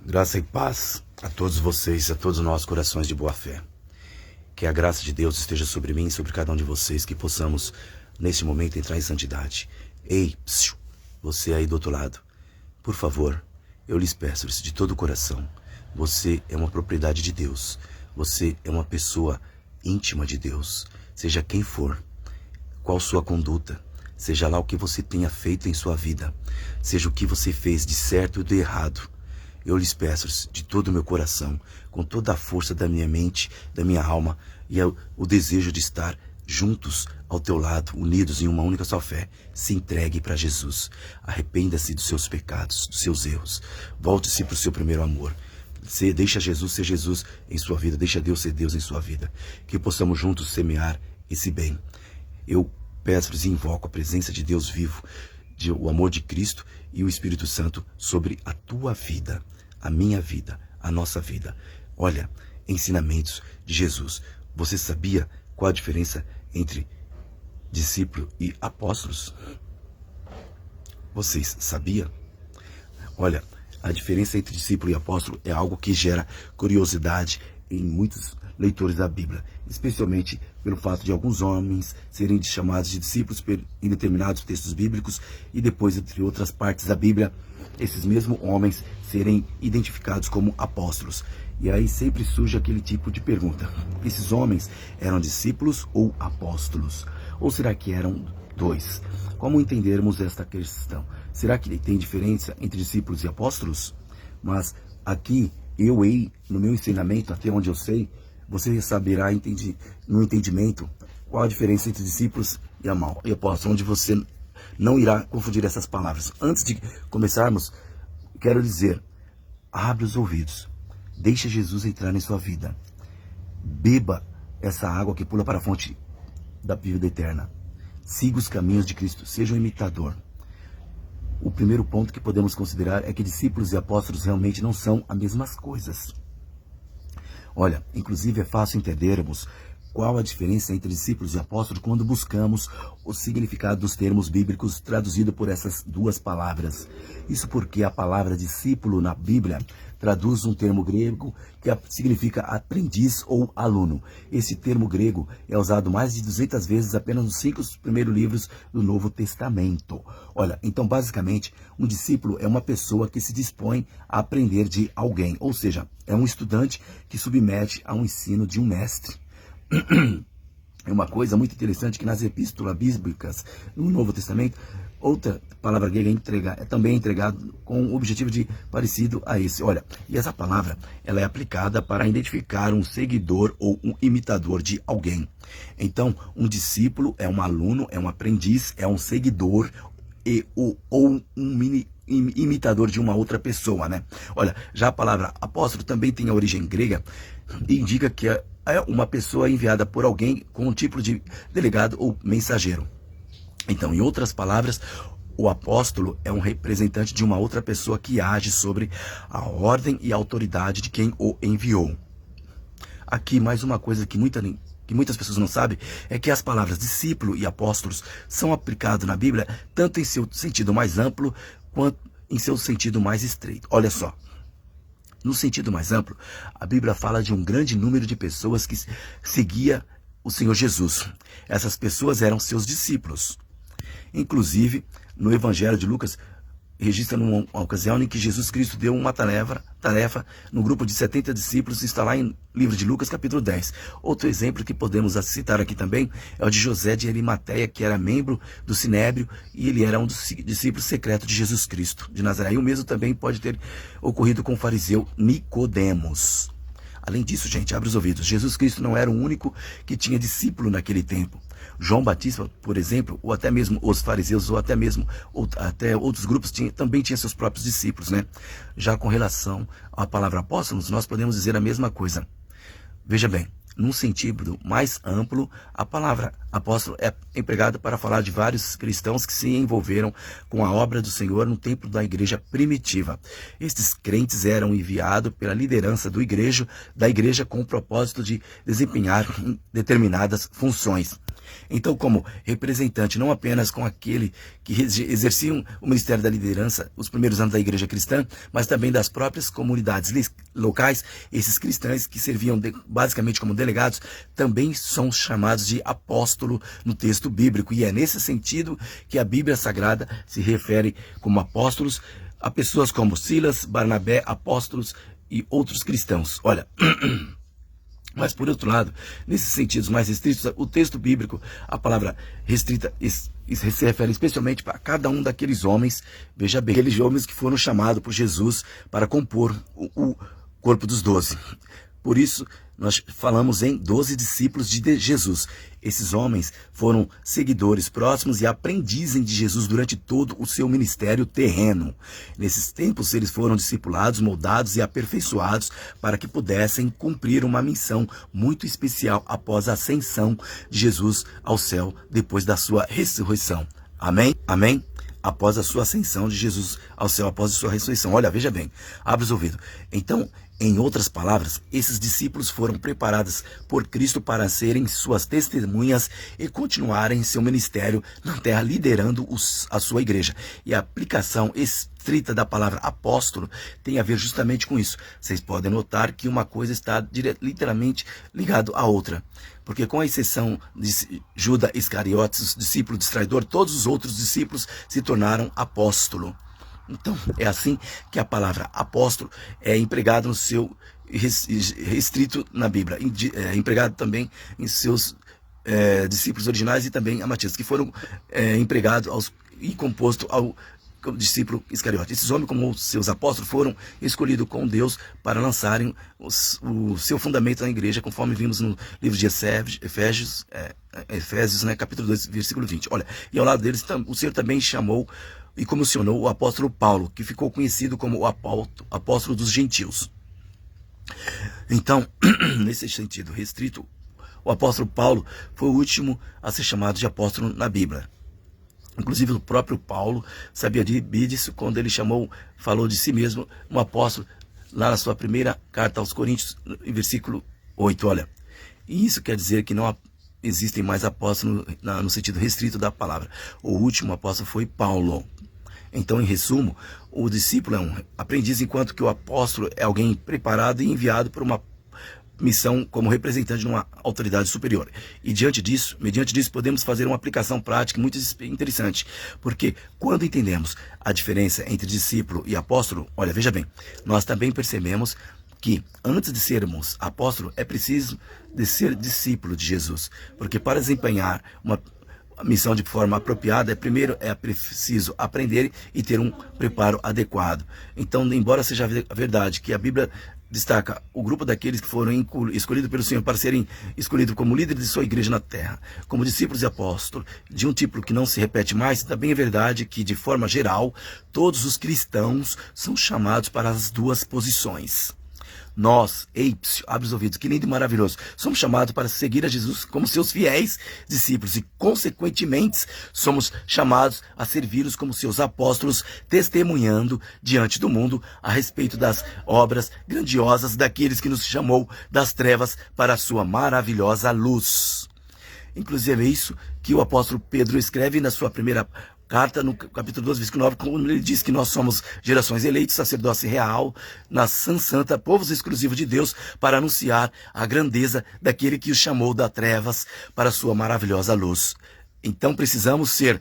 Graça e paz a todos vocês, a todos nós, corações de boa fé. Que a graça de Deus esteja sobre mim e sobre cada um de vocês, que possamos, neste momento, entrar em santidade. Ei, você aí do outro lado, por favor, eu lhes peço isso de todo o coração. Você é uma propriedade de Deus. Você é uma pessoa íntima de Deus. Seja quem for, qual sua conduta, seja lá o que você tenha feito em sua vida, seja o que você fez de certo e de errado, eu lhes peço de todo o meu coração, com toda a força da minha mente, da minha alma e o desejo de estar juntos ao teu lado, unidos em uma única só fé. Se entregue para Jesus. Arrependa-se dos seus pecados, dos seus erros. Volte-se para o seu primeiro amor. Deixa Jesus ser Jesus em sua vida. Deixa Deus ser Deus em sua vida. Que possamos juntos semear esse bem. Eu peço-lhes e invoco a presença de Deus vivo, o amor de Cristo e o Espírito Santo sobre a tua vida, a minha vida, a nossa vida. Olha, ensinamentos de Jesus. Você sabia qual a diferença entre discípulo e apóstolos? Vocês sabiam? Olha, a diferença entre discípulo e apóstolo é algo que gera curiosidade em muitos leitores da Bíblia, especialmente pelo fato de alguns homens serem chamados de discípulos em determinados textos bíblicos e depois, entre outras partes da Bíblia, esses mesmos homens serem identificados como apóstolos. E aí sempre surge aquele tipo de pergunta: esses homens eram discípulos ou apóstolos? Ou será que eram dois? Como entendermos esta questão? Será que tem diferença entre discípulos e apóstolos? Mas aqui, no meu ensinamento, até onde eu sei, você saberá no entendimento qual a diferença entre discípulos e apóstolos, onde você não irá confundir essas palavras. Antes de começarmos, quero dizer, abre os ouvidos, deixa Jesus entrar em sua vida, beba essa água que pula para a fonte da vida eterna, siga os caminhos de Cristo, seja um imitador. O primeiro ponto que podemos considerar é que discípulos e apóstolos realmente não são as mesmas coisas. Olha, inclusive é fácil entendermos qual a diferença entre discípulos e apóstolos quando buscamos o significado dos termos bíblicos traduzido por essas duas palavras. Isso porque a palavra discípulo na Bíblia traduz um termo grego que significa aprendiz ou aluno. Esse termo grego é usado mais de 200 vezes apenas nos 5 primeiros livros do Novo Testamento. Olha, então basicamente um discípulo é uma pessoa que se dispõe a aprender de alguém, ou seja, é um estudante que submete a um ensino de um mestre. É uma coisa muito interessante que nas epístolas bíblicas no Novo Testamento, outra palavra grega é também entregada com o objetivo de parecido a esse. Olha, e essa palavra ela é aplicada para identificar um seguidor ou um imitador de alguém. Então, um discípulo é um aluno, é um aprendiz, é um seguidor ou um imitador de uma outra pessoa, né? Olha, já a palavra apóstolo também tem a origem grega e indica que é uma pessoa enviada por alguém com um tipo de delegado ou mensageiro. Então, em outras palavras, o apóstolo é um representante de uma outra pessoa que age sobre a ordem e a autoridade de quem o enviou. Aqui, mais uma coisa que muitas pessoas não sabem, é que as palavras discípulo e apóstolos são aplicadas na Bíblia tanto em seu sentido mais amplo quanto em seu sentido mais estreito. Olha só. No sentido mais amplo, a Bíblia fala de um grande número de pessoas que seguia o Senhor Jesus. Essas pessoas eram seus discípulos. Inclusive, no Evangelho de Lucas, registra numa ocasião em que Jesus Cristo deu uma tarefa no grupo de 70 discípulos, está lá em livro de Lucas, capítulo 10. Outro exemplo que podemos citar aqui também é o de José de Arimateia, que era membro do Sinédrio e ele era um dos discípulos secretos de Jesus Cristo de Nazaré. E o mesmo também pode ter ocorrido com o fariseu Nicodemos. Além disso, gente, abre os ouvidos, Jesus Cristo não era o único que tinha discípulo naquele tempo. João Batista, por exemplo, ou até mesmo os fariseus, ou até mesmo até outros grupos também tinham seus próprios discípulos, né? Já com relação à palavra apóstolos, nós podemos dizer a mesma coisa. Veja bem, num sentido mais amplo, a palavra apóstolo é empregada para falar de vários cristãos que se envolveram com a obra do Senhor no tempo da igreja primitiva. Estes crentes eram enviados pela liderança da igreja com o propósito de desempenhar determinadas funções. Então, como representante, não apenas com aquele que exerciam o ministério da liderança, os primeiros anos da igreja cristã, mas também das próprias comunidades locais, esses cristãos que serviam basicamente como delegados, também são chamados de apóstolo no texto bíblico. E é nesse sentido que a Bíblia Sagrada se refere como apóstolos a pessoas como Silas, Barnabé, apóstolos e outros cristãos. Olha... Mas, por outro lado, nesses sentidos mais restritos, o texto bíblico, a palavra restrita, se refere especialmente para cada um daqueles homens, veja bem, aqueles homens que foram chamados por Jesus para compor o corpo dos 12. Por isso, nós falamos em 12 discípulos de Jesus. Esses homens foram seguidores próximos e aprendizes de Jesus durante todo o seu ministério terreno. Nesses tempos, eles foram discipulados, moldados e aperfeiçoados para que pudessem cumprir uma missão muito especial após a ascensão de Jesus ao céu, depois da sua ressurreição. Amém? Amém? Após a sua ascensão de Jesus ao céu, após a sua ressurreição. Olha, veja bem, abre os ouvidos. Então, em outras palavras, esses discípulos foram preparados por Cristo para serem suas testemunhas e continuarem seu ministério na terra, liderando a sua igreja. E a aplicação estrita da palavra apóstolo tem a ver justamente com isso. Vocês podem notar que uma coisa está literalmente ligada à outra. Porque com a exceção de Judas Iscariotes, discípulo distraidor, todos os outros discípulos se tornaram apóstolo. Então, é assim que a palavra apóstolo é empregada no seu restrito na Bíblia. É empregado também em seus discípulos originais e também a Matias, que foram empregados e composto ao discípulo Iscariote. Esses homens, como seus apóstolos, foram escolhidos com Deus para lançarem o seu fundamento na igreja, conforme vimos no livro de Efésios, né, capítulo 2, versículo 20. Olha, e ao lado deles, o Senhor também chamou e comissionou o apóstolo Paulo, que ficou conhecido como o apóstolo dos gentios. Então, nesse sentido restrito, o apóstolo Paulo foi o último a ser chamado de apóstolo na Bíblia. Inclusive o próprio Paulo sabia disso quando ele falou de si mesmo um apóstolo, lá na sua primeira carta aos Coríntios, em versículo 8, olha. E isso quer dizer que não existem mais apóstolos no sentido restrito da palavra. O último apóstolo foi Paulo. Então, em resumo, o discípulo é um aprendiz, enquanto que o apóstolo é alguém preparado e enviado por uma missão como representante de uma autoridade superior. E mediante disso, podemos fazer uma aplicação prática muito interessante, porque quando entendemos a diferença entre discípulo e apóstolo, olha, veja bem, nós também percebemos que antes de sermos apóstolo, é preciso de ser discípulo de Jesus, porque para desempenhar uma missão de forma apropriada, primeiro é preciso aprender e ter um preparo adequado. Então, embora seja verdade que a Bíblia destaca o grupo daqueles que foram escolhidos pelo Senhor para serem escolhidos como líderes de sua igreja na terra, como discípulos e apóstolos, de um tipo que não se repete mais, também é verdade que, de forma geral, todos os cristãos são chamados para as duas posições. Nós, abre os ouvidos, que lindo e maravilhoso, somos chamados para seguir a Jesus como seus fiéis discípulos e, consequentemente, somos chamados a servi-los como seus apóstolos, testemunhando diante do mundo a respeito das obras grandiosas daqueles que nos chamou das trevas para a sua maravilhosa luz. Inclusive é isso que o apóstolo Pedro escreve na sua primeira carta, no capítulo 12, versículo 9, quando ele diz que nós somos gerações eleitas, sacerdócio real, nação santa, povos exclusivos de Deus, para anunciar a grandeza daquele que os chamou das trevas para a sua maravilhosa luz. Então precisamos ser,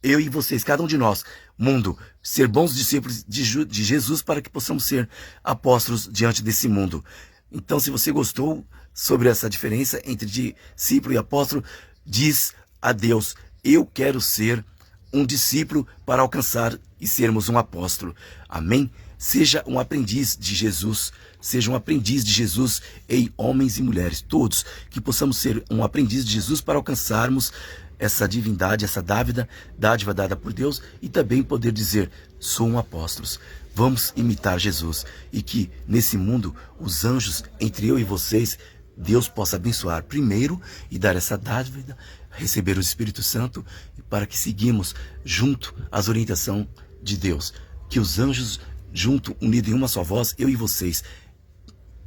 eu e vocês, cada um de nós, mundo, ser bons discípulos de Jesus para que possamos ser apóstolos diante desse mundo. Então, se você gostou sobre essa diferença entre discípulo e apóstolo, diz a Deus, eu quero ser um discípulo para alcançar e sermos um apóstolo. Amém? Seja um aprendiz de Jesus. Seja um aprendiz de Jesus em homens e mulheres. Todos que possamos ser um aprendiz de Jesus para alcançarmos essa divindade, essa dádiva dada por Deus e também poder dizer, sou um apóstolo. Vamos imitar Jesus. E que nesse mundo, os anjos, entre eu e vocês, Deus possa abençoar primeiro e dar essa dádiva, receber o Espírito Santo, para que seguimos junto às orientações de Deus. Que os anjos, junto, unidos em uma só voz, eu e vocês,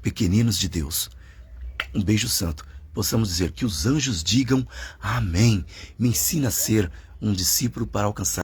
pequeninos de Deus. Um beijo santo possamos dizer que os anjos digam amém. Me ensina a ser um discípulo para alcançar